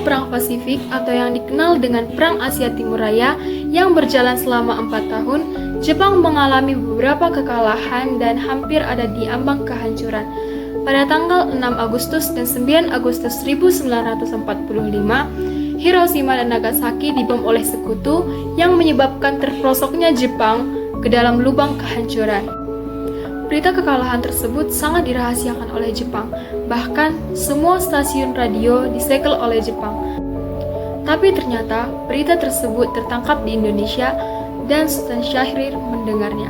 Perang Pasifik atau yang dikenal dengan Perang Asia Timur Raya yang berjalan selama 4 tahun, Jepang mengalami beberapa kekalahan dan hampir ada di ambang kehancuran. Pada tanggal 6 Agustus dan 9 Agustus 1945, Hiroshima dan Nagasaki dibom oleh sekutu yang menyebabkan terperosoknya Jepang ke dalam lubang kehancuran. Berita kekalahan tersebut sangat dirahasiakan oleh Jepang, bahkan semua stasiun radio disegel oleh Jepang. Tapi ternyata berita tersebut tertangkap di Indonesia dan Sultan Syahrir mendengarnya.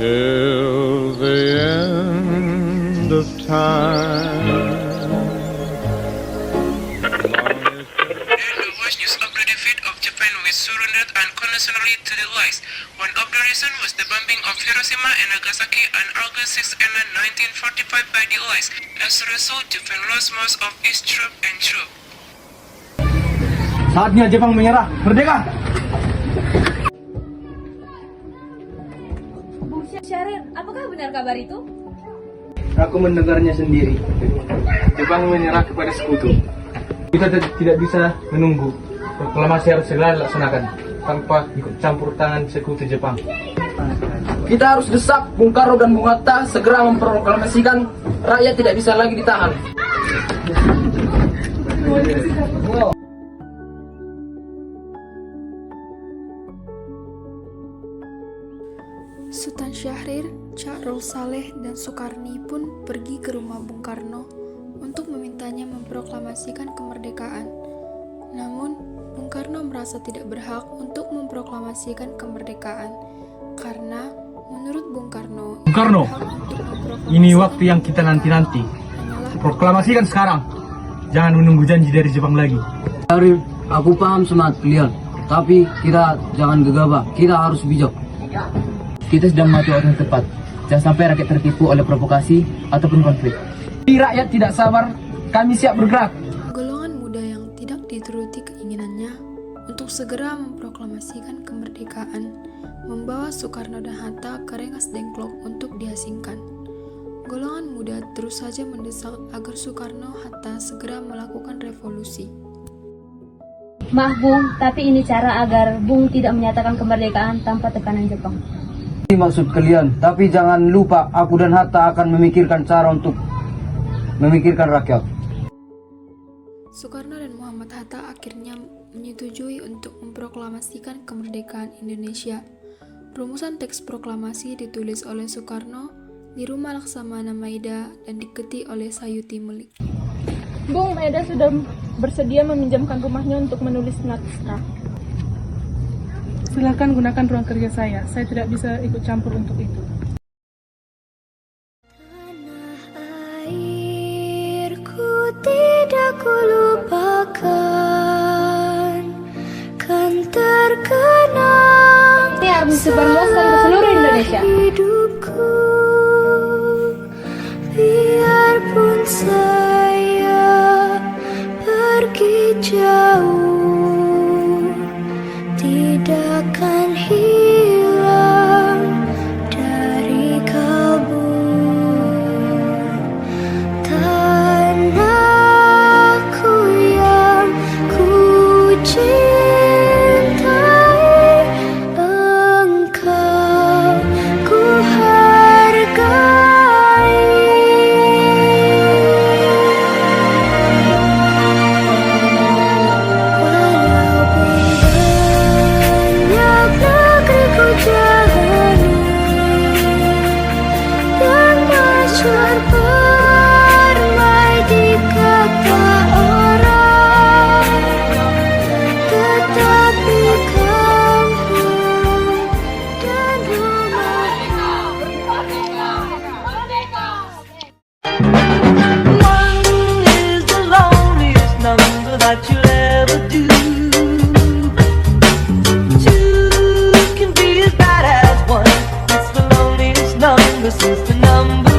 Till the end of time. The worst news of the defeat of Japan was surrendered unconditionally to the Allies. One of the reasons was the bombing of Hiroshima and Nagasaki on August 6 and 1945 by the Allies. As a result, Japan lost most of its troops and troops. Saatnya Jepang menyerah, merdeka! Bung Syahrir, apakah benar kabar itu? Aku mendengarnya sendiri. Jepang menyerah kepada sekutu. Kita tidak bisa menunggu. Proklamasi harus segera dilaksanakan tanpa ikut campur tangan sekutu Jepang. Kita harus desak Bung Karno dan Bung Hatta segera memproklamasikan rakyat tidak bisa lagi ditahan. Sultan Syahrir, Cak Rol Saleh, dan Soekarni pun pergi ke rumah Bung Karno untuk memintanya memproklamasikan kemerdekaan. Namun, Bung Karno merasa tidak berhak untuk memproklamasikan kemerdekaan karena menurut Bung Karno, Ini waktu yang kita nanti-nanti. Proklamasikan sekarang. Jangan menunggu janji dari Jepang lagi. Syahrir, aku paham semangat kalian, tapi kita jangan gegabah. Kita harus bijak. Kita sedang mati waktu yang tepat. Jangan sampai rakyat tertipu oleh provokasi ataupun konflik. Rakyat tidak sabar, kami siap bergerak. golongan muda yang tidak dituruti keinginannya untuk segera memproklamasikan kemerdekaan membawa Soekarno dan Hatta ke Rengas Dengklok untuk diasingkan. Golongan muda terus saja mendesak agar Soekarno-Hatta segera melakukan revolusi. Maaf Bung, tapi ini cara agar Bung tidak menyatakan kemerdekaan tanpa tekanan Jepang. Ini maksud kalian, tapi jangan lupa aku dan Hatta akan memikirkan cara untuk memikirkan rakyat. Soekarno dan Muhammad Hatta akhirnya menyetujui untuk memproklamasikan kemerdekaan Indonesia. Rumusan teks proklamasi ditulis oleh Soekarno di rumah Laksamana Maida dan diketik oleh Sayuti Melik. Bung, Maida sudah bersedia meminjamkan rumahnya untuk menulis naskah. Silakan gunakan ruang kerja saya tidak bisa ikut campur untuk itu. Tanah airku tidak kulupakan, kan terkenang Ini harus disebarluaskan ke seluruh Indonesia. hidupku, biarpun saya pergi jauh, tidak akan hilang dari kalbu. Tanahku yang ku cintai, engkau ku hargai. Permai di kata orang, tetapi kampung dan rumahku. One is the loneliest number that you'll ever do. Two can be as bad as one. It's the loneliest number since the number